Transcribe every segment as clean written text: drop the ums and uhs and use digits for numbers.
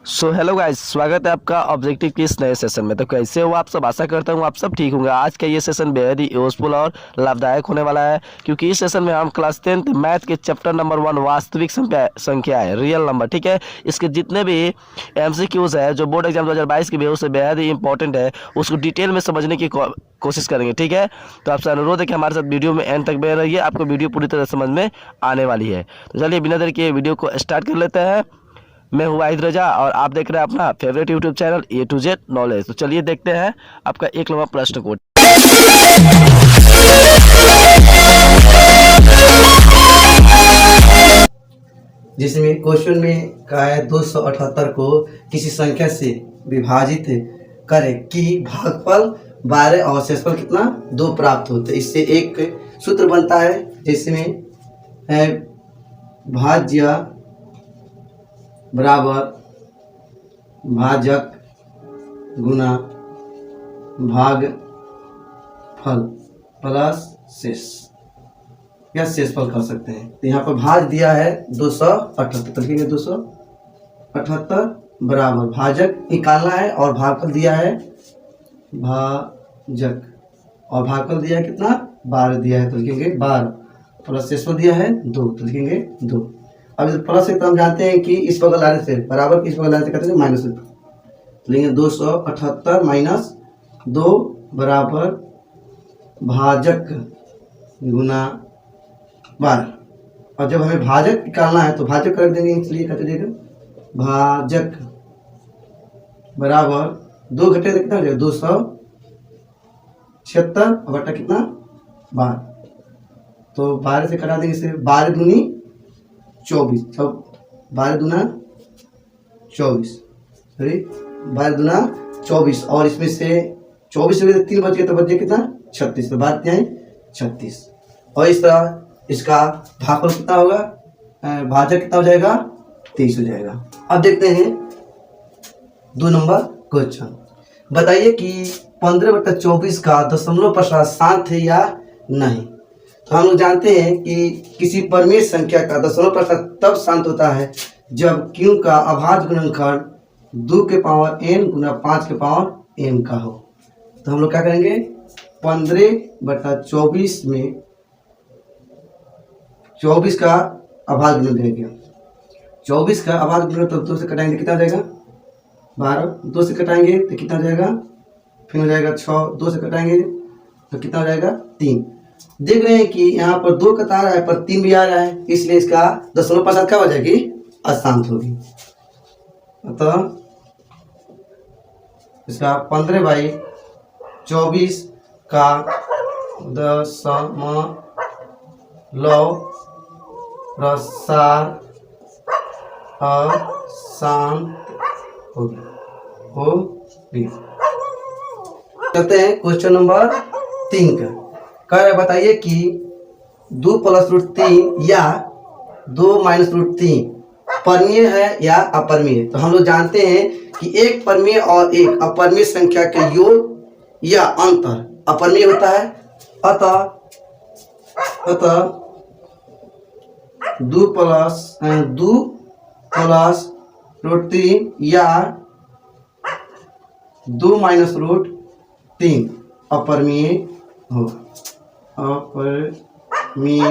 So hello guys, स्वागत है आपका ऑब्जेक्टिव के इस नए सेशन में। तो कैसे हो आप सब? आशा करता हूँ आप सब ठीक होंगे। आज का ये सेशन बेहद ही यूजफुल और लाभदायक होने वाला है, क्योंकि इस सेशन में हम क्लास 10th मैथ के चैप्टर नंबर 1 वास्तविक संख्या है, रियल नंबर, ठीक है। इसके जितने भी एमसीक्यूज है जो बोर्ड एग्जाम 2022 के भी से बेहद ही इंपॉर्टेंट है, उसको डिटेल में समझने की कोशिश करेंगे, ठीक है। तो आपसे अनुरोध है कि हमारे साथ वीडियो में एंड तक बने रहिए, आपको वीडियो पूरी तरह समझ में आने वाली है। तो चलिए बिना देर के वीडियो को स्टार्ट कर लेते हैं। मैं हूँ वाहिद रजा और आप देख रहे हैं अपना favourite YouTube channel A to Z knowledge. तो चलिए देखते हैं आपका एक लंबा प्रश्न कोड। जिसमें क्वेश्चन में कहा है 278 को किसी संख्या से विभाजित करें कि भागफल 12 और शेषफल कितना 2 प्राप्त होते हैं। इससे एक सूत्र बनता है जिसमें है भाज्य बराबर भाजक गुना भागफल प्लस शेष या शेषफल कर सकते हैं। तो यहाँ पर भाज दिया है 278, तो लिखेंगे 278 बराबर भाजक निकालना है और भागफल दिया है भाजक और भागफल दिया है कितना 12 दिया है, तो लिखेंगे 12 प्लस शेषफल दिया है 2, तो लिखेंगे 2। अब इस प्लस से तो हम जानते हैं कि इस बगल आने से बराबर की इस बगल आने से कहते हैं माइनस, तो लेंगे 278 माइनस 2 बराबर भाजक गुना 12। और जब हमें भाजक निकालना है तो भाजक कर देंगे, इसलिए कहते देगा भाजक बराबर 2 घटे कितना हो जाएगा 276 बटा कितना 12, तो 12 से कटा देंगे, इसे 12 दूनी 24, जब 12 दूना 24 सॉरी 12 दूना 24 और इसमें से 24 से 3 बच गए तो बच गया कितना 36, तो बात क्या है 36। और इस तरह इसका भागफल कितना होगा, भाजक कितना हो जाएगा 23 हो जाएगा। अब देखते हैं 2 नंबर क्वेश्चन। बताइए कि 15/24 का दशमलव प्रसाद शांत है या नहीं। तो हम लोग जानते हैं कि किसी परिमेय संख्या का दशमलव प्रसाद तब शांत होता है जब q का अभाज्य गुणनखंड 2 के पावर n गुना 5 के पावर m का हो। तो हम लोग क्या करेंगे 15/24 में 24 का अभाज्य गुणन करेंगे, 24 का अभाज्य गुणन तो 2 से कटाएंगे कितना हो जाएगा 12, 2 से कटाएंगे तो कितना हो जाएगा फिर हो जाएगा 6, 2 से कटाएंगे तो कितना हो जाएगा 3। देख रहे हैं कि यहाँ पर 2 का तारा है पर 3 भी आ रहा है, इसलिए इसका दशमलव प्रसाद क्या हो जाएगी अशांत होगी। अतः इसका 15/24 का दशमलव प्रसाद अशांत होगी। चलते हैं क्वेश्चन नंबर 3 का। कह रहे बताइए कि 2 + √3 या 2 - √3 परिमेय है या अपरिमेय। तो हम लोग जानते हैं कि एक परिमेय और एक अपरिमेय संख्या के योग या अंतर अपरिमेय होता है। अतः 2 + √3 या 2 - √3 अपरिमेय होगा, अपरिमेय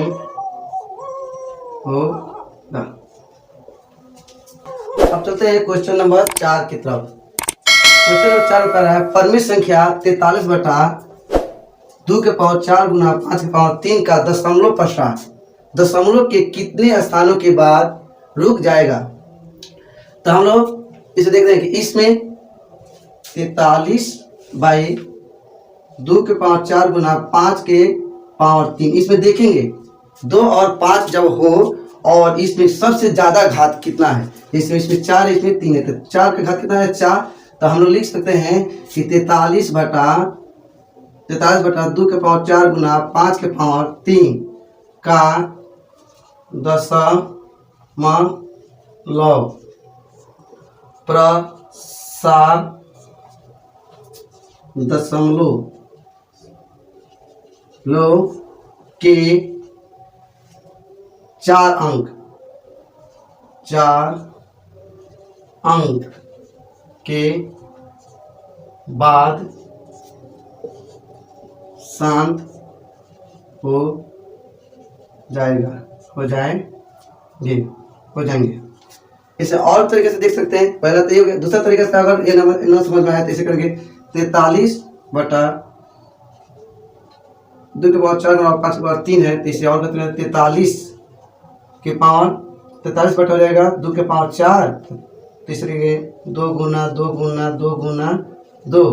होगा। अब चलते हैं क्वेश्चन नंबर 4 की तरफ। क्वेश्चन नंबर 4 बता रहा है परिमेय संख्या 43/2 के पावर 4 गुना 5 के पावर 3 का दशमलव प्रसाद दशमलव के कितने स्थानों के बाद रुक जाएगा। तो हम लोग इसे देख रहे हैं कि इसमें 43/2 के पावर 4 गुना 5 के पावर 3, इसमें देखेंगे 2 और 5 जब हो और इसमें सबसे ज्यादा घात कितना है, इसमें 4 है, इसमें 3 है, तो 4 का घात कितना है 4। तो हम लोग लिख सकते हैं कि 43/2 के पावर 4 गुना 5 के पावर 3 का दशमलव प्रसाद दशमलव के 4 अंक के बाद शांत हो जाएंगे। इसे और तरीके से देख सकते हैं। पहला तो ये हो गया। दूसरा तरीका से अगर ये नंबर न समझ में आया तो इसे करेंगे 43/2 और 5/3 है, तो इसे और करते हैं 43 के पावर 43 बटा हो जाएगा 2 के पावर 4, तीसरे के 2 गुना 2 गुना 2 गुना 2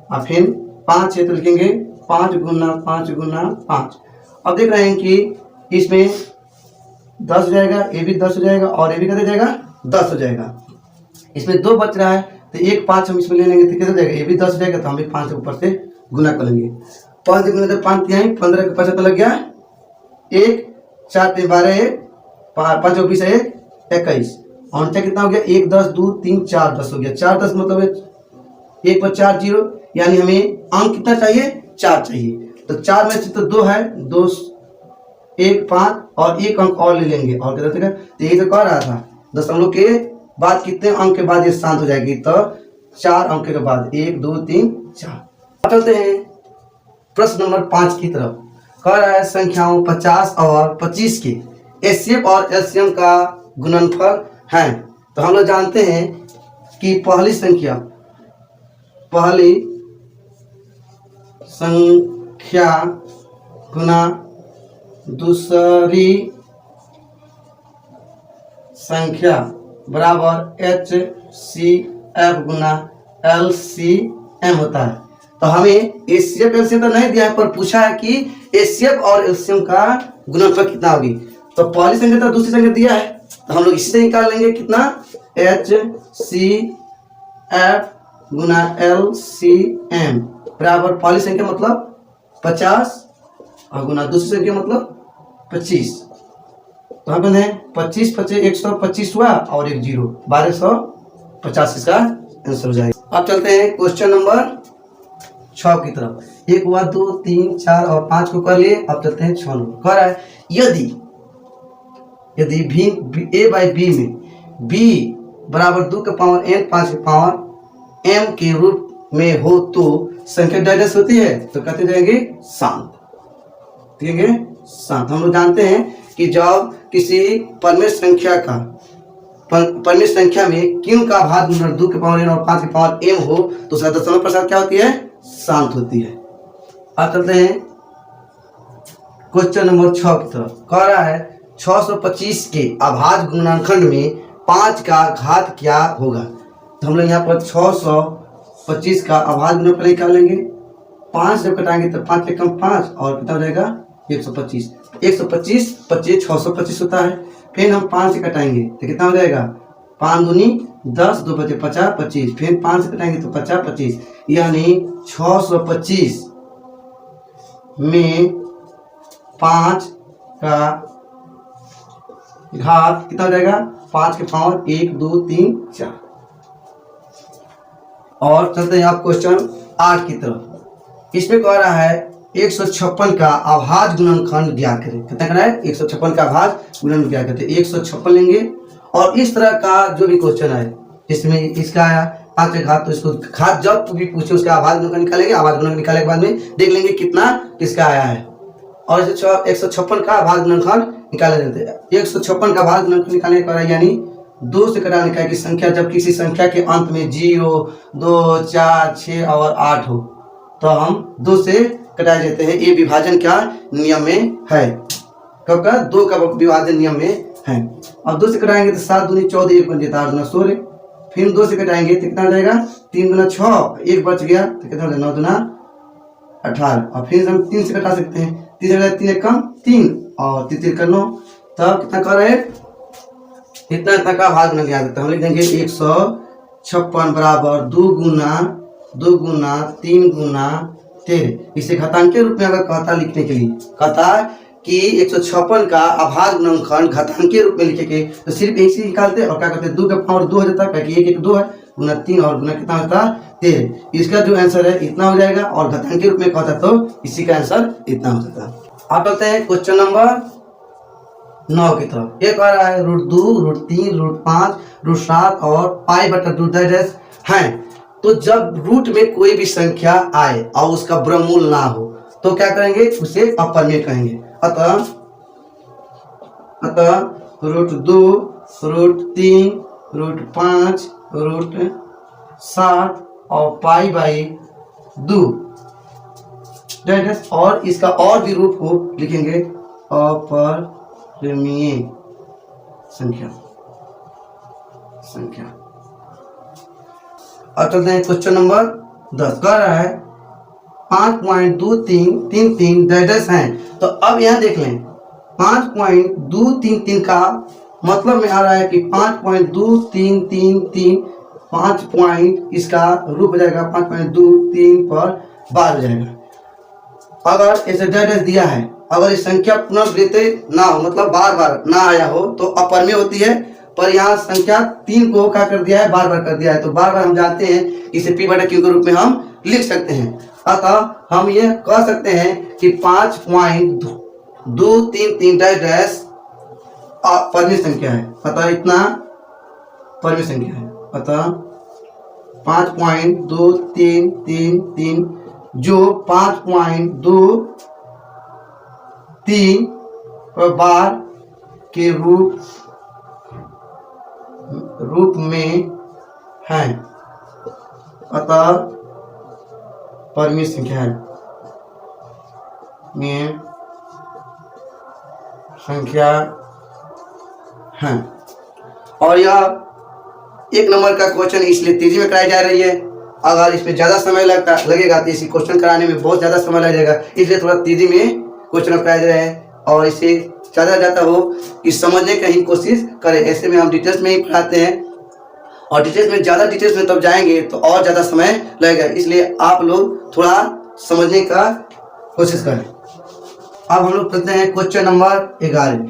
और फिर 5 है तो लिखेंगे 5 गुना 5 गुना 5। अब देख रहे हैं कि इसमें 10 हो जाएगा, ये भी 10 हो जाएगा और ये भी कितना हो जाएगा 10 हो जाएगा। इसमें 2 बच रहा है तो 1 5 हम इसमें ले लेंगे तो कितना हो जाएगा, ये भी 10 हो जाएगा, तो हम भी 5 ऊपर से गुना कर लेंगे। 5 गुना तो 5 तिहाई 15 के 75 लग गया, 1 4 3 12 5 20 1 21 और नीचे कितना हो गया 1 10 2 3 4 10 हो गया। 4 10 मतलब 1 पर 4 0, यानी हमें अंक कितना चाहिए 4 चाहिए। तो 4 में से तो 2 है, 2 1 5 और 1 अंक और ले लेंगे और कितना देगा। तो यही तो कह रहा था दशमलव के बाद कितने अंक के बाद ये शांत हो जाएगी, तो 4 अंक के बाद 1 2 3 4। चलते हैं प्रश्न नंबर 5 की तरफ। कह रहा है संख्याओं 50 और 25 के एचसीएफ और एलसीएम का गुणनफल है। तो हम लोग जानते हैं कि पहली संख्या गुना दूसरी संख्या बराबर HCF गुना LCM होता है। तो हमें HCF LCM तो नहीं दिया है, पर पूछा है कि HCF और LCM का गुणनफल कितना होगी। तो पहली संख्या तो दूसरी संख्या दिया है, तो हम लोग इसी से निकाल लेंगे कितना HCF गुना LCM बराबर पहली संख्या मतलब 50 और गुना दूसरी संख्या मतलब 25। तो हम है 25 25 125 हुआ और एक 0 1250 इसका आंसर हो जाएगा। अब चलते हैं क्वेश्चन नंबर 6 की तरफ। 1 हुआ 2 3 4 और 5 को कर लिए। अब चलते हैं 6 नंबर। कह रहा है यदि A बाई B में B बराबर 2 के पावर n 5 के पावर m के रूप में हो तो संख्या डायरेक्ट होती है, तो कहते जाएंगे शांत। ठीक है, शांत। हम लोग जानते हैं कि जब किसी परमेय संख्या में क्यों का भाग 2 के पावर n और 5 के पावर m हो तो उसका दशमलव प्रसाद क्या होती है, शांत होती है। अब चलते हैं क्वेश्चन नंबर 6 की तरफ। कह रहा है 625 के अभाज्य गुणनखंड में 5 का घात क्या होगा। तो हम लोग यहाँ पर 625 का अभाज्य गुणनफल निकाल लेंगे। 5 जब कटाएंगे तो 5 से कम 5 और कितना हो जाएगा 125। 125 25 625 होता है। फिर हम 5 से कटाएंगे तो कितना हो जाएगा 5 दूनी 10 2 बचे 50 25। फिर 5 से कटाएंगे तो 50 25, यानी 625 में 5 का घात कितना हो जाएगा 5 के पावर 1 2 3 4। और चलते हैं आप क्वेश्चन 8 की तरफ। इसमें कह रहा है 156 का अभाज्य गुणनखंड ज्ञात करें। कितना करना है 156 का अभाज्य गुणनखंड ज्ञात करते हैं। 156 लेंगे और इस तरह का जो भी क्वेश्चन है इसमें इसका आया 5 का घात, तो इसको घात जब भी पूछे उसका अभाज्य गुणनखंड निकालेंगे। अभाज्य गुणनखंड निकालने के बाद में देख लेंगे कितना किसका आया है और 156 का अभाज्य गुणनखंड निकाला जाता है। 156 का अभाज्य गुणनखंड निकालने का यानी 2 से कटाने का कि संख्या जब किसी संख्या के अंत में 0 2 4 6 और 8 हो तो हम 2 से कटाए जाते हैं। ये विभाजन क्या नियम में है, कब का 2 का विभाजन नियम में है। अब 2 से कटाएंगे तो 7 दूनी 14 1 बन जाता है 8 दूना 16। फिर 2 से कटाएंगे तो कितना हो जाएगा 3 दूना 6 1 बच गया तो कितना हो जाएगा 9 दूना 18। और फिर हम 3 से कटा सकते हैं। 3 कम 3 और 3 का 9, तब कितना कर रहे हैं इतना का भाग में लिया जाता है। हम लिख देंगे 156 बराबर 2 गुना 3 गुना 13। इसे घातांकीय रूप में अगर कहता लिखने के लिए कहता कि 156 का अभाज्य गुणनखंड घातांकीय रूप में लिखेंगे तो सिर्फ एक ही निकालते और क्या करते 2 का पावर 2 हो जाता है, क्योंकि 1 1 2 है गुना 3 और गुना कितना होता है 13। इसका जो आंसर है इतना हो जाएगा और घातांकीय रूप में कहता तो इसी का आंसर इतना हो जाता है। आप चलते हैं क्वेश्चन नंबर 9 की तरफ। ये कह रहा है √2 √3 √5 √7 और पाई बटा 2 डायरेक्ट हैं, तो जब रूट में कोई भी संख्या आए और उसका वर्गमूल ना हो तो क्या करेंगे, उसे अपरिमेय कहेंगे। अतः √2, √3, √5, √7 और π/2 और इसका और भी रूप को लिखेंगे अपरिमेय संख्या। अब चलते हैं क्वेश्चन नंबर 10। कह रहा है 5.2333 हैं। तो अब यहाँ देख लें 5.233 का मतलब में आ रहा है कि 5.2333 5 पॉइंट इसका रूप हो जाएगा 5.23 पर बार हो जाएगा। अगर ऐसे डैश दिया है, अगर इस संख्या पुनरावृत्ति ना हो मतलब बार बार ना आया हो तो अपरिमेय होती है, पर यहाँ संख्या 3 को क्या कर दिया है, बार बार कर दिया है, तो बार बार हम जानते हैं इसे p/q के रूप में हम लिख सकते हैं। अतः हम ये कह सकते हैं कि 5.233 परिमेय संख्या है। अतः इतना परिमेय संख्या है। अतः 5.2333 जो 5.23 बार के रूप में है, अतः परिमेय संख्या है। और यह 1 नंबर का क्वेश्चन इसलिए तेजी में कराई जा रही है। अगर इसमें ज़्यादा समय लगेगा तो इसी क्वेश्चन कराने में बहुत ज़्यादा समय लग जाएगा, इसलिए थोड़ा तेजी में क्वेश्चन कराए जा रहे हैं और इसे ज़्यादा हो कि समझने का ही कोशिश करें। ऐसे में हम डिटेल्स में ही पढ़ाते हैं और डिटेल्स में ज़्यादा डिटेल्स में तब जाएंगे तो और ज़्यादा समय लगेगा, इसलिए आप लोग थोड़ा समझने का कोशिश करें। अब हम लोग पढ़ते हैं क्वेश्चन नंबर 11 में।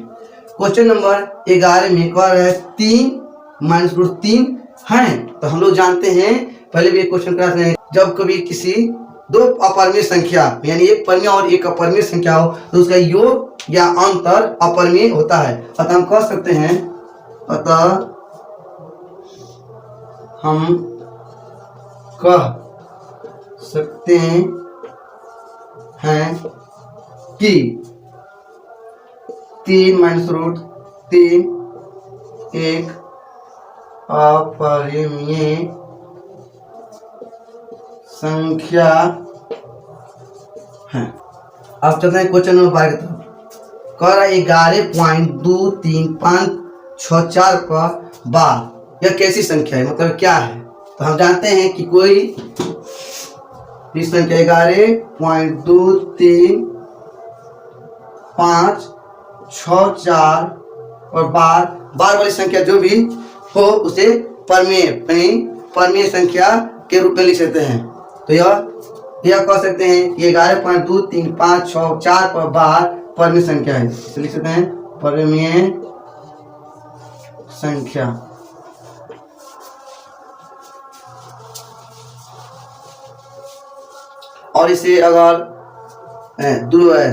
क्वेश्चन नंबर 11 में कह रहा है 3 - √3 हैं। तो हम लोग जानते हैं, पहले भी एक क्वेश्चन क्लास में, जब कभी किसी 2 अपरिमेय संख्या यानी एक परिमेय और एक अपरिमेय संख्या हो तो उसका योग या अंतर अपरिमेय होता है। अतः हम कह सकते हैं कि 3 - √3 एक अपरिमेय संख्या है। अब चलते हैं क्वेश्चन नंबर 12 की तरफ। कह रहा है 11.23564 का बार यह कैसी संख्या है, मतलब क्या है। तो हम जानते हैं कि कोई भी संख्या 11.23564 और बार वाली संख्या जो भी हो उसे परिमेय संख्या के रूप में लिख सकते हैं। तो यह कह सकते हैं कि 11.23564 पर बार परिमेय संख्या है, इसे लिख सकते हैं परिमेय संख्या। और इसे अगर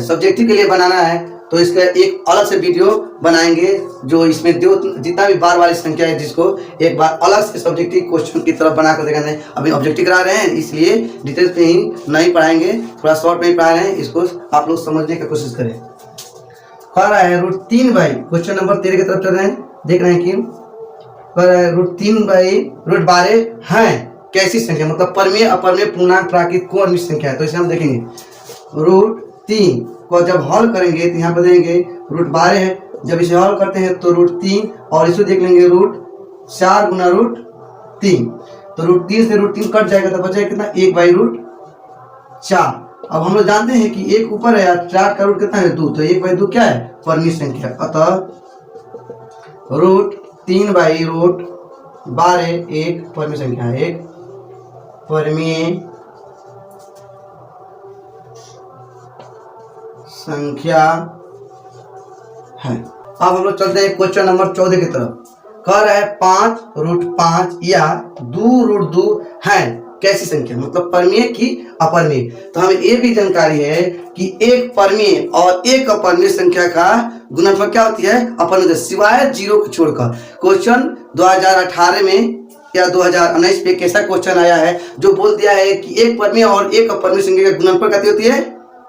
सब्जेक्टिव के लिए बनाना है तो इसका एक अलग से वीडियो बनाएंगे, जो इसमें जितना भी बार वाली संख्या है जिसको एक बार अलग से सब्जेक्टिव क्वेश्चन की तरफ बनाकर दिखाते हैं। अभी ऑब्जेक्टिव करा रहे हैं इसलिए डिटेल्स में ही नहीं पढ़ाएंगे, थोड़ा शॉर्ट में ही पढ़ा रहे हैं, इसको आप लोग समझने की कोशिश करें। कह रहा है √3 क्वेश्चन नंबर 13 की तरफ चल रहे हैं, देख रहे हैं कि कह रहा है √3/√12 हैं कैसी संख्या, मतलब परिमेय अपरिमेय पूर्णांक प्राकृत कौन सी संख्या है। तो इसे हम देखेंगे √3 को जब हल करेंगे तो यहाँ पर देंगे √12 है, जब इसे हल करते हैं तो √3 और इसे देख लेंगे √4 गुना √3, तो √3 से √3 कट जाएगा तो बचेगा कितना 1/√4। अब हम लोग जानते हैं कि 1 ऊपर है यार, 4 का रूट कितना है 2, तो 1/2 क्या है परिमेय संख्या। अतः √3/√12 एक परिमेय संख्या है, एक परिमेय संख्या है। अब हम लोग चलते हैं क्वेश्चन नंबर 14 की तरफ। कह रहा है 5√5 या 2√2 है कैसी संख्या, मतलब परिमेय की अपरिमेय। तो हमें ये भी जानकारी है कि एक परिमेय और एक अपरिमेय संख्या का गुणनफल क्या होती है, अपरिमेय, सिवाय 0 को छोड़कर। क्वेश्चन 2018 में या 2019 पे कैसा क्वेश्चन आया है जो बोल दिया है कि एक परमीय और एक अपरमीय संख्या का गुणनफल कैसी होती है,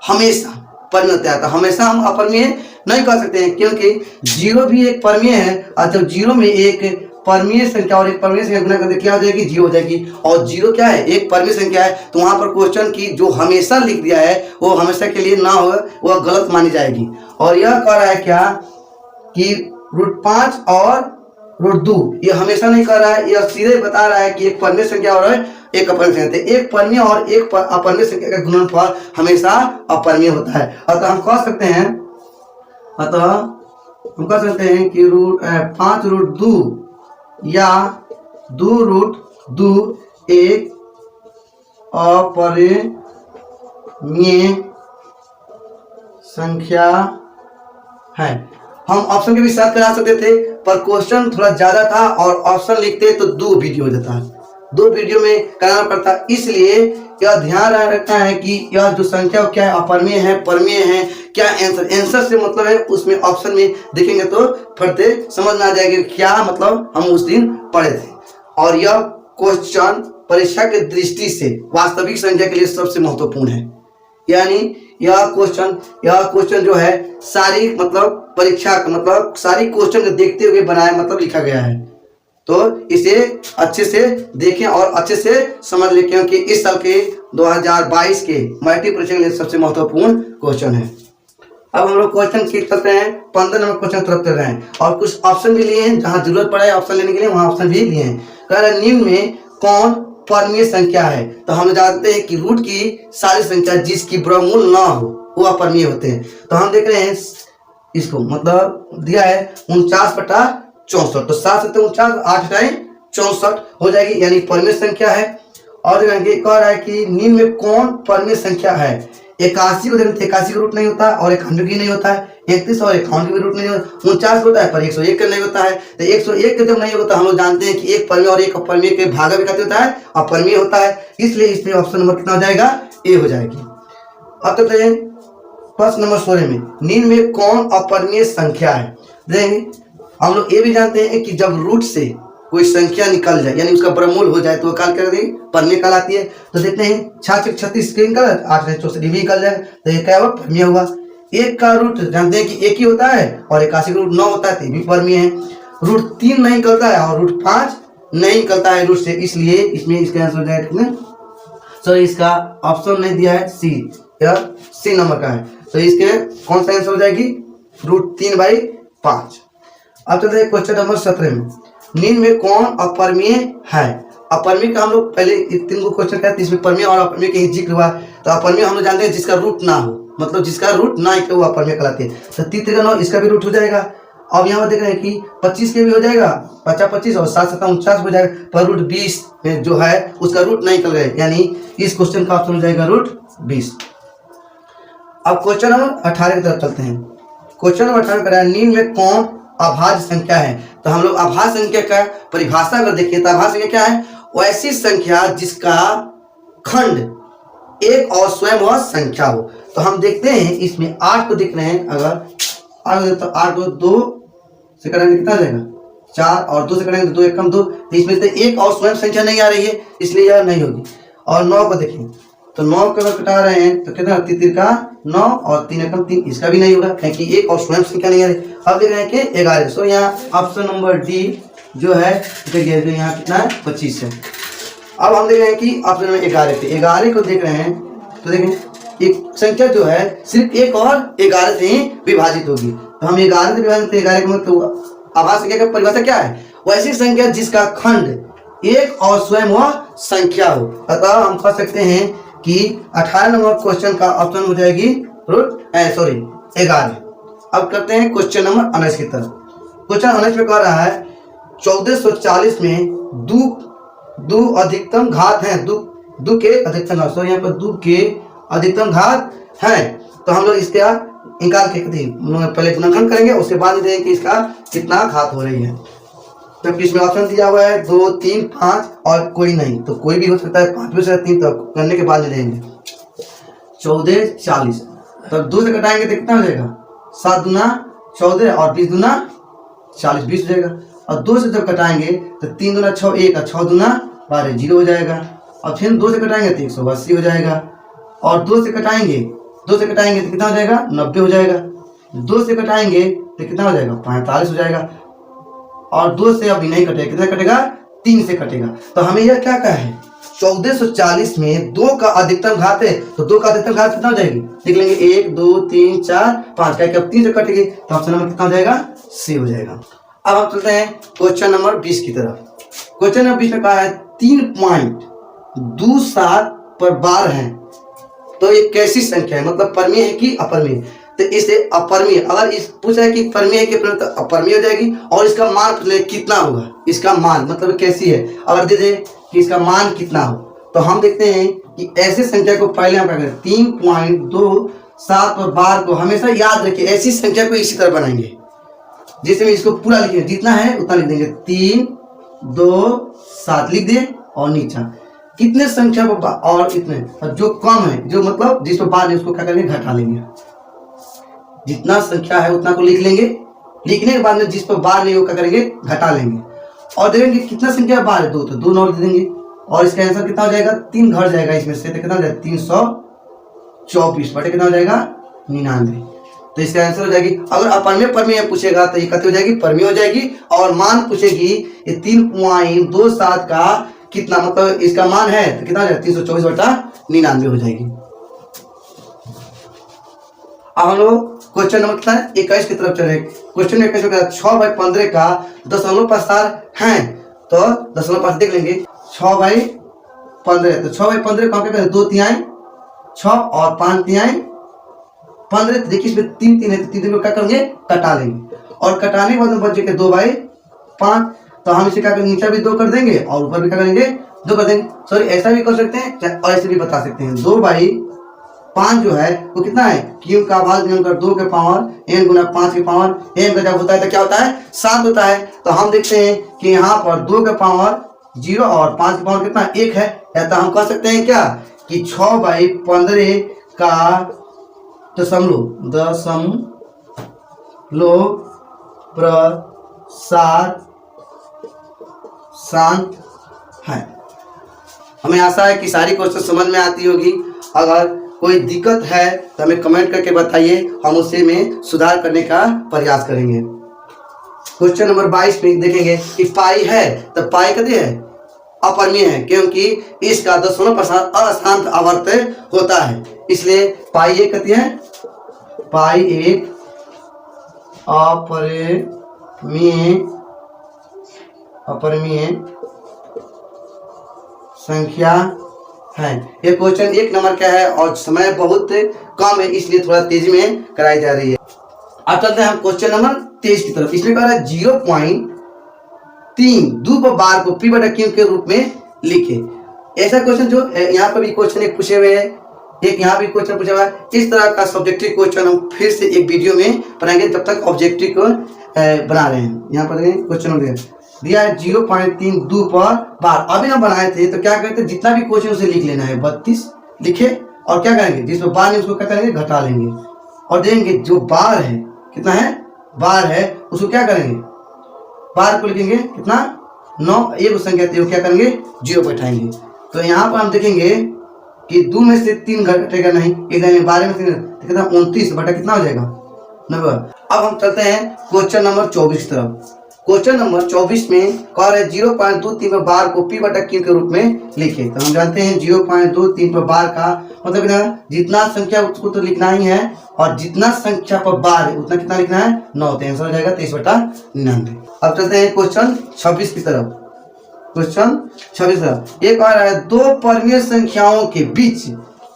हमेशा परमीय होता है। तो हमेशा हम अपरमीय नहीं कह सकते हैं, क्योंकि जीरो भी एक परमीय है, और जब जीरो में एक परमीय संख्या और एक परमीय संख्या गुणा करते क्या हो जाएगी, जीरो हो जाएगी। और जीरो क्या है, एक परमीय संख्या है, तो वहां पर क्वेश्चन की जो हमेशा लिख दिया है वो हमेशा के लिए ना हो, वह गलत मानी जाएगी। और यह कह रहा है क्या कि √5 और √2 ये हमेशा नहीं कर रहा है, यह सीधे बता रहा है कि एक परमीय संख्या और एक अपरमीय संख्या, एक परमीय और एक अपरमीय संख्या का गुणनफल हमेशा अपरमीय होता है। अतः हम कह सकते हैं कि 5√2 या 2√2 एक अपरिमेय संख्या है। हम ऑप्शन के भी साथ करा सकते थे, पर क्वेश्चन थोड़ा ज्यादा था और ऑप्शन लिखते तो 2 वीडियो हो जाता, 2 वीडियो में कराना पड़ता। इसलिए यह ध्यान रखना है कि यह जो संख्या क्या है, अपरमेय है, परमेय है, क्या आंसर से मतलब है, उसमें ऑप्शन में देखेंगे तो फटते समझ में आ जाएगा क्या मतलब हम उस दिन पढ़े थे। और यह क्वेश्चन परीक्षा के दृष्टि से वास्तविक संख्या के लिए सबसे महत्वपूर्ण है। यानी यह क्वेश्चन जो है सारी मतलब परीक्षा मतलब सारी क्वेश्चन को देखते हुए बनाया मतलब लिखा गया है। तो इसे अच्छे से देखें और अच्छे से समझ लें, क्योंकि इस साल के 2022 के मैट्रिक परीक्षा के लिए सबसे महत्वपूर्ण क्वेश्चन है। अब हम लोग क्वेश्चन ठीक करते हैं, 15 नंबर क्वेश्चन तरफ चल रहे हैं और कुछ ऑप्शन भी लिए हैं, जहां जरूरत पड़ा है ऑप्शन लेने के लिए वहां ऑप्शन भी लिए हैं। कह रहे निम्न में कौन परमीय संख्या है? तो हम जानते हैं कि रूट की सारी संख्या जिसकी वर्गमूल ना हो वो अपरमीय होते हैं। तो हम देख रहे हैं इसको मतलब दिया है 49/64, तो 7 × 49 8 टाइम 64 हो जाएगी, यानी परमीय संख्या है। और कह रहा है कि निम्न में कौन परमीय संख्या है? 81 को देखें तो 81 का रूट नहीं होता और 91 नहीं होता है, 31 और 51 का रूट नहीं होता, 49 होता है पर 101 का नहीं होता है। तो 101 का जब नहीं होता हम लोग जानते हैं कि एक परमीय और एक अपरमीय के भागा भी कहते होता है, अपरमीय होता है, इसलिए इसमें ऑप्शन नंबर कितना हो जाएगा, ए हो जाएगी। अब कहते हैं प्रश्न नंबर 16 में निम्न में कौन अपरमीय संख्या है? देखेंगे हम लोग ये भी जानते हैं कि जब रूट से कोई संख्या निकल जाए यानी उसका वर्गमूल हो जाए तो काल कर देंगे परमीय कहलाती है। तो देखते हैं 66 के निकल 8 64 भी निकल जाए तो ये क्या हुआ, परमीय हुआ। एक का रूट जानते हैं कि एक ही होता है और 81 का रूट 9 होता है तो भी परमीय है। रूट 3 नहीं निकलता है और रूट 5 नहीं निकलता है रूट से, इसलिए इसमें इसका आंसर हो जाएगा कितना, सॉरी इसका ऑप्शन नहीं दिया है सी, यह सी नंबर का है। तो इसके कौन सा आंसर हो जाएगी, √3/5। अब चलते हैं क्वेश्चन नंबर 17 में निम्न में कौन अपरमीय है? अपरमीय का हम लोग पहले 3 को क्वेश्चन करते हैं, इसमें परमीय और अपरमीय के ही जिक्र हुआ। तो अपरमीय हम लोग जानते हैं जिसका रूट ना हो, मतलब जिसका रूट ना हो वो अपरमीय कहलाते हैं। तो 3 × 9 इसका भी रूट हो जाएगा। अब यहाँ पर देख रहे हैं कि 25 के भी हो जाएगा, 50-25 और 7 × 7 = 49 हो जाएगा, पर रूट 20 में जो है उसका रूट नहीं निकल गए, यानी इस क्वेश्चन का ऑप्शन हो जाएगा √20। अब क्वेश्चन नंबर 18 की तरफ चलते हैं। क्वेश्चन नंबर 18 कह रहा है निम्न में कौन अभाज्य संख्या है? तो हम लोग अभाज्य संख्या का परिभाषा अगर देखें तो अभाज्य संख्या क्या है, वैसी संख्या जिसका खंड एक और स्वयं वह संख्या हो। तो हम देखते हैं इसमें 8 को देख रहे हैं, अगर 8 तो 8 को 2 से करेंगे कितना आ जाएगा, 4 और 2 से करेंगे तो 2 1 कम 2, तो इसमें से एक और स्वयं संख्या नहीं आ रही है इसलिए यह नहीं होगी। और 9 को देखें तो 9 को अगर कटा रहे हैं तो कितना 3 का 9 और 3 एकम 3, इसका भी नहीं होगा क्योंकि एक और स्वयं संख्या नहीं आ रही। अब देख रहे हैं कि 11, सो यहाँ ऑप्शन नंबर डी जो है देखिए जो यहाँ कितना है 25 है। अब हम देख रहे हैं कि ऑप्शन नंबर 11 पे 11 को देख रहे हैं तो देखें एक संख्या जो है सिर्फ एक और 11 से ही विभाजित होगी। तो हम 11 से विभाजित 11 का मतलब आभाज्य संख्या का परिभाषा क्या है, वैसी संख्या जिसका खंड एक और स्वयं वह संख्या हो। अतः हम कह सकते हैं कि 18 नंबर क्वेश्चन का ऑप्शन हो जाएगी 11। अब करते हैं क्वेश्चन नंबर 19 की तरफ। क्वेश्चन 19 में कह रहा है 1440 में दो अधिकतम घात हैं, दो के अधिकतम घात, सो यहाँ पर 2 के अधिकतम घात हैं। तो हम लोग इसका निकाल के पहले गुणनखंड करेंगे, उसके बाद देखेंगे कि इसका कितना घात हो रही है। तो इसमें ऑप्शन दिया हुआ है 2 3 5 और कोई नहीं, तो कोई भी हो सकता है, 5 भी हो सकता है, 3 तो करने के बाद में देंगे 1440। तो 2 से घटाएंगे तो कितना हो जाएगा, 7 दूना 14 और 20 दूना 40, 20 हो जाएगा। और 2 से जब कटाएंगे तो 3 दूना 6 1 और 6 दूना 12 0 हो जाएगा। और फिर 2 से कटाएंगे तो 180 हो जाएगा। और 2 से कटाएंगे तो कितना हो जाएगा 90 हो जाएगा। 2 से कटाएंगे तो कितना हो जाएगा 45 हो जाएगा। और 2 से अभी नहीं कटेगा, कितना कटेगा 3 से कटेगा। तो हमें यह क्या कहा है 1440 में 2 का अधिकतम घात है, तो 2 का अधिकतम घात कितना हो जाएगी देख लेंगे 1 2 3 4 5 का, अब 3 से कटेगी तो ऑप्शन नंबर कितना हो जाएगा सी हो जाएगा। अब हम चलते हैं क्वेश्चन नंबर 20 की तरफ। क्वेश्चन नंबर 20 में कहा है 3.27 पर बार है, तो ये कैसी संख्या है, मतलब परमीय है कि अपरमीय। तो इसे अपरमीय, अगर इस पूछा है कि परमीय है कि अपरमीय, तो अपरमीय हो जाएगी। और इसका मान कितना होगा, इसका मान मतलब कैसी है, अगर दे दे कि इसका मान कितना हो, तो हम देखते हैं कि ऐसे संख्या को पहले हम क्या करें 3.27 और बार को हमेशा याद रखिए, ऐसी संख्या को इसी तरह बनाएंगे जैसे में इसको पूरा लिखेंगे, जितना है उतना लिख देंगे 3 2 7 लिख दे और नीचा कितने संख्या को और इतने, और जो कम है जो मतलब जिस पर बार है उसको क्या करेंगे घटा लेंगे। जितना संख्या है उतना को लिख लेंगे, लिखने के बाद में जिस पर बार नहीं हो क्या करेंगे घटा लेंगे। और देखेंगे कितना संख्या बार है 2, तो 2 नौ दे देंगे। और इसका आंसर कितना हो जाएगा 3 घट जाएगा इसमें से, तो कितना हो जाएगा 324 बटे कितना हो जाएगा 99। तो इसका आंसर हो जाएगी, अगर अपरमेय परमेय पूछेगा तो ये कितनी हो जाएगी परमेय हो जाएगी। और मान पूछेगी ये 3.27 का कितना मतलब इसका मान है तो कितना हो जाएगा 324 बटा 99 हो जाएगी। अब हम लोग क्वेश्चन नंबर कितना है 21 की तरफ चले। क्वेश्चन 21 में 6/15 का दशमलव प्रसार है, तो दशमलव प्रसार देख लेंगे 6/15, तो 6/15 को हम क्या करें 2 तिहाई 6 और 5 तिहाई 15, देखिए इसमें 3 3 है तो 3 को क्या करेंगे कटा लेंगे। और कटाने के बाद में बचे 2/5, तो हम इसे क्या करेंगे नीचे भी 2 कर देंगे और ऊपर भी क्या करेंगे 2 कर देंगे। सॉरी ऐसा भी कर सकते हैं और ऐसे भी बता सकते हैं 2/5 जो है वो कितना है क्यूब का भाग कर 2 के पावर n गुना 5 के पावर n का जब होता है तो क्या होता है 7 होता है। तो हम देखते हैं कि यहाँ पर 2 के पावर 0 और 5 के पावर कितना 1 है, तो हम कह सकते हैं क्या कि 6/15 का दशमलव प्रसार शांत है। हमें आशा है कि सारी क्वेश्चन समझ में आती होगी। अगर कोई दिक्कत है तो हमें कमेंट करके बताइए, हम उसे में सुधार करने का प्रयास करेंगे। क्वेश्चन नंबर 22 में देखेंगे कि पाई है, तो पाई कहते हैं अपरमीय है क्योंकि इसका दशमलव प्रसार अशांत आवर्त होता है, इसलिए पाई एक कहती है पाई एक अपरमीय संख्या है। ये क्वेश्चन 1 नंबर का है और समय बहुत कम है इसलिए थोड़ा तेजी में कराई जा रही है। अब चलते हैं हम क्वेश्चन नंबर 23 की तरफ। इसमें कह रहा है 0.3 दो बार को पी बटा क्यू के रूप में लिखे। ऐसा क्वेश्चन जो यहाँ पर भी क्वेश्चन एक पूछे हुए हैं, एक यहाँ भी क्वेश्चन पूछा हुआ है। इस तरह का सब्जेक्टिव क्वेश्चन हम फिर से एक वीडियो में बनाएंगे, जब तक ऑब्जेक्टिव को बना रहे हैं। यहाँ पर क्वेश्चन हो गया दिया है 0.3 दो पर बार। अभी हम बनाए थे तो क्या करते जितना भी क्वेश्चन उसे लिख लेना है 32 लिखे और क्या करेंगे जिसमें बार नहीं उसको क्या करेंगे घटा लेंगे और देंगे जो बार है कितना है बार है उसको क्या करेंगे बार को लिखेंगे कितना 9 एक संख्या थी क्या करेंगे 0 बैठाएंगे। तो यहाँ पर हम देखेंगे कि 2 में से 3 घटेगा नहीं, एक 12 में से कितना 29 बटा कितना हो जाएगा 90। अब हम चलते हैं क्वेश्चन नंबर 24 की तरफ। क्वेश्चन नंबर 24 में कह रहे 0.23 पर बार को पी बटा क्यू के रूप में लिखे। तो हम जानते हैं 0.23 पर बार का मतलब जितना संख्या उसको तो लिखना ही है और जितना संख्या पर बार है उतना कितना लिखना है 9, तो आंसर हो जाएगा 23 बटा 99। अब चलते हैं क्वेश्चन 26 की तरफ। क्वेश्चन 26 ये कह रहा है 2 परमीय संख्याओं के बीच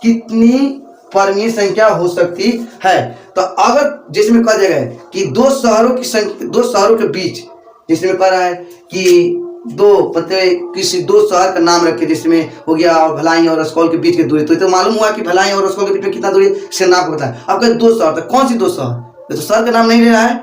कितनी परमीय संख्या हो सकती है। तो अगर जिसमें कहा जाएगा कि 2 शहरों की संख्या 2 शहरों के बीच जिसमें कह रहा है कि 2 मतलब किसी 2 शहर का नाम रखे जिसमें हो गया और भलाई और रसकौल के बीच की दूरी, तो मालूम हुआ कि भलाई और रसकौल के बीच में कितना दूरी से नाम को बताया। अब कहे 2 शहर, तो कौन सी 2 शहर, तो शहर का नाम नहीं ले रहा है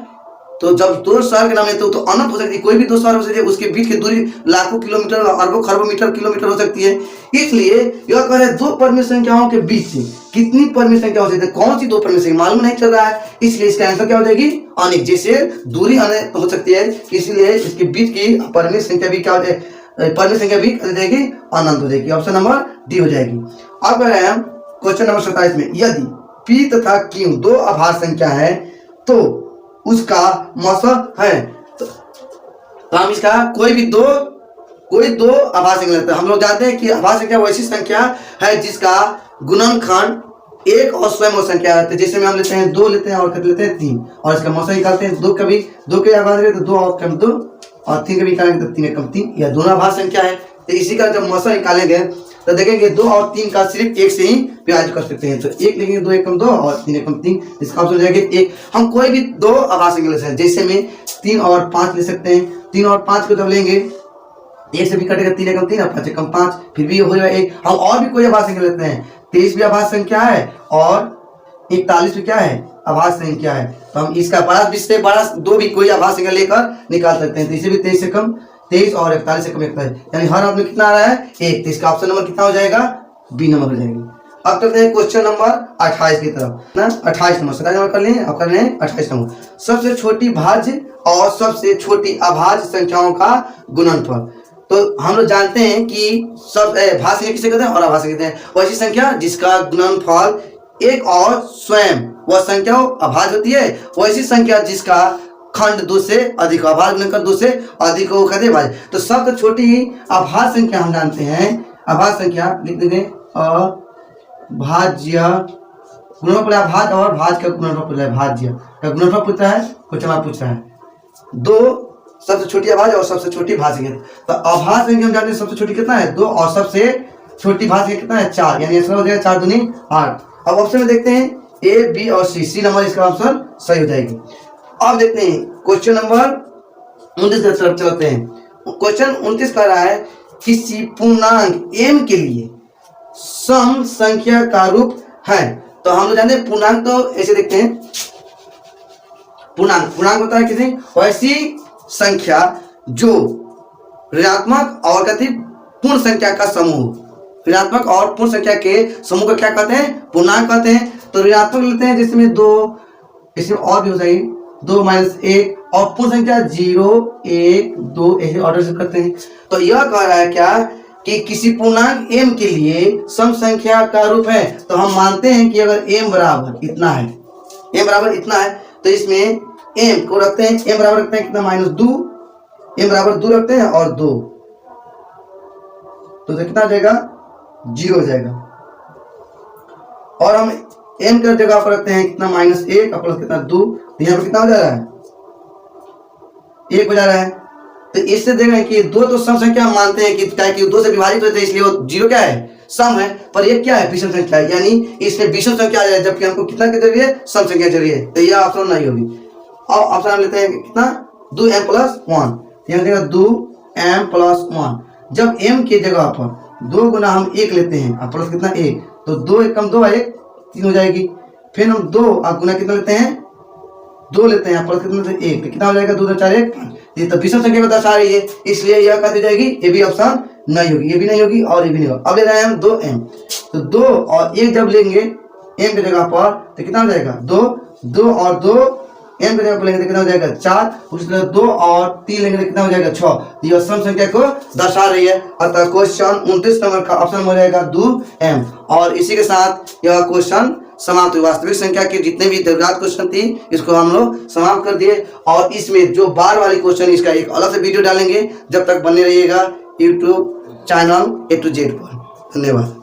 तो जब दो शहर के नाम लेते हो तो अनंत हो सकती है, कोई भी दो शहर हो सकती है, उसके बीच की दूरी लाखों किलोमीटर, अरबों खरबों मीटर किलोमीटर हो सकती है। इसलिए यह कह रहे हैं दो परमेय संख्याओं के बीच से कितनी परमेय संख्या हो सकती है, कौन सी दो परमेय संख्या मालूम नहीं चल रहा है, इसलिए इसका आंसर क्या हो जाएगी, अनेक। जैसे दूरी अनेक हो सकती है, इसलिए इसके बीच की परमेय संख्या भी क्या हो जाएगी, परमेय संख्या भी हो जाएगी, अनंत हो जाएगी। ऑप्शन नंबर डी हो जाएगी। अब कह रहे हैं क्वेश्चन नंबर 27 में, यदि पी तथा क्यू दो आभास संख्या है तो उसका मौसम है। तो हम इसका कोई दो आभास संख्या लेते हैं। हम लोग जानते हैं कि आभास संख्या वैसी संख्या है जिसका गुणनखंड एक और स्वयं संख्या है। जैसे में हम लेते हैं 2 लेते हैं और कितने लेते हैं 3, और इसका मौसम निकालते हैं। 2 कभी 2 के आभास तो 2 और कम 2, और 3 कभी निकालेंगे तो 3 एक कम 3, यह दोनों आभास संख्या है। तो इसी का जब मौसम निकालेंगे तो देखेंगे 2 और 3 का सिर्फ 1 से ही विभाजित कर सकते हैं। तो 1 लेंगे, 2 एक कम 2 और 3 एक कम 3, इसका ऑप्शन हो जाएगा 1। हम कोई भी दो आभास संख्या ले सकते हैं, जैसे में 3 और 5 ले सकते हैं। 3 और 5 को जब लेंगे 1 से भी कटेगा 3 एकम 3 और 5 एकम 5, फिर भी हो जाएगा 1। हम और भी कोई आभास संख्या लेते हैं, 23 भी आभास संख्या है और 41 भी क्या है, आभास संख्या है। तो हम इसका बड़ा से बड़ा दो भी कोई आभास संख्या लेकर निकाल सकते हैं। तो इसे भी 23 से कम 23 और 41 से कम 41, यानी हर आदमी कितना आ रहा है 1। तो इसका ऑप्शन नंबर कितना हो जाएगा, बी नंबर हो जाएगी। अब करते हैं क्वेश्चन नंबर 28 की तरफ ना। 28 नंबर 27 नंबर कर लें, अब कर रहे हैं 28 नंबर। सबसे छोटी भाज्य और सबसे छोटी अभाज्य संख्याओं का गुणनफल। तो हम लोग जानते हैं कि सब भाज्य संख्या किसे कहते हैं और अभाज्य कहते हैं, वैसी संख्या जिसका गुणनफल एक और स्वयं वह संख्या अभाज्य होती है, वैसी संख्या जिसका खंड 2 से अधिक, अभाज्य गुणनखंड 2 से अधिक को कहते हैं भाज्य। तो सबसे छोटी अभाज्य संख्या हम जानते हैं, अभाज्य संख्या लिख देंगे अभाज्य, गुणनफल अभाज्य और भाज्य का गुणनफल है, भाज्य का गुणनफल पूछता है, क्वेश्चन पूछ रहा है। 2 सबसे छोटी अभाज्य और सबसे छोटी भाज्य संख्या। तो अभाज्य संख्या हम जानते हैं सबसे छोटी कितना है 2 और सबसे छोटी भाज्य संख्या कितना है 4, यानी इसका हो जाएगा 4 दूनी 8। अब ऑप्शन में देखते हैं ए, बी और सी नंबर इसका ऑप्शन सही हो जाएगी। अब देखते हैं क्वेश्चन नंबर 29 की तरफ चलते हैं। क्वेश्चन 29 कह रहा है किसी पूर्णांक m के लिए सम संख्या का रूप है। तो हम लोग जानते हैं पूर्णांक, तो ऐसे देखते हैं पूर्णांक होता है किसी वैसी संख्या जो ऋणात्मक और पूर्ण संख्या का समूह, ऋणात्मक और पूर्ण संख्या के समूह का क्या कहते हैं, पूर्णांक कहते हैं। तो ऋणात्मक लेते हैं जिसमें 2, इसमें और भी हो जाएगी 2 - 1, और पूर्ण संख्या 0 1 2 ऐसे ऑर्डर से करते हैं। तो यह कह रहा है क्या कि किसी पूर्णांक m के लिए सम संख्या का रूप है। तो हम मानते हैं कि अगर m बराबर इतना है, m बराबर इतना है, तो इसमें m को रखते हैं, m बराबर रखते हैं कितना -2, m बराबर 2 रखते हैं और 2, तो कितना हो जाएगा 0 हो जाएगा। और हम m की जगह पर रखते हैं कितना -1 और प्लस कितना 2, तो यहाँ पर कितना हो जा रहा है 1 हो जा रहा है। तो इससे देख रहे हैं कि 2 तो सम संख्या हम मानते हैं कि क्या है कि 2 से विभाजित होते हैं, इसलिए वो 0 क्या है सम है, पर ये क्या है विषम संख्या है, यानी इसमें विषम संख्या आ जाए, जबकि हमको कितना की जरूरी है सम संख्या जरूरी है। तो यह ऑप्शन नहीं होगी। और ऑप्शन हम लेते हैं कितना 2m + 1, यहाँ देगा 2m + 1। जब m की जगह पर 2 गुना हम 1 लेते हैं और प्लस कितना 1, तो 2 एक कम 2 1 3 हो जाएगी। फिर हम 2 और गुना कितना लेते हैं 2 लेते हैं प्लस कितना 1, तो कितना हो जाएगा 2 2 4 1 5। ये तो विषम संख्या को दर्शा रही है, इसलिए यह कहती जाएगी ये भी ऑप्शन नहीं होगी, ये भी नहीं होगी और ये भी नहीं होगा। अब ले रहे हैं हम 2m, तो 2 और 1 जब लेंगे m की जगह पर तो कितना हो जाएगा 2 2 और 2 m की जगह पर लेंगे तो कितना हो जाएगा 4, उसके 2 और 3 लेंगे तो कितना हो जाएगा 6। यह सम संख्या को दर्शा रही है। अतः क्वेश्चन 29 नंबर का ऑप्शन हो जाएगा 2m। और इसी के साथ यह क्वेश्चन समाप्त हुई। वास्तविक संख्या के जितने भी जरूरत क्वेश्चन थी इसको हम लोग समाप्त कर दिए, और इसमें जो बार वाली क्वेश्चन इसका एक अलग से वीडियो डालेंगे। जब तक बने रहिएगा YouTube channel A to Z पर। धन्यवाद।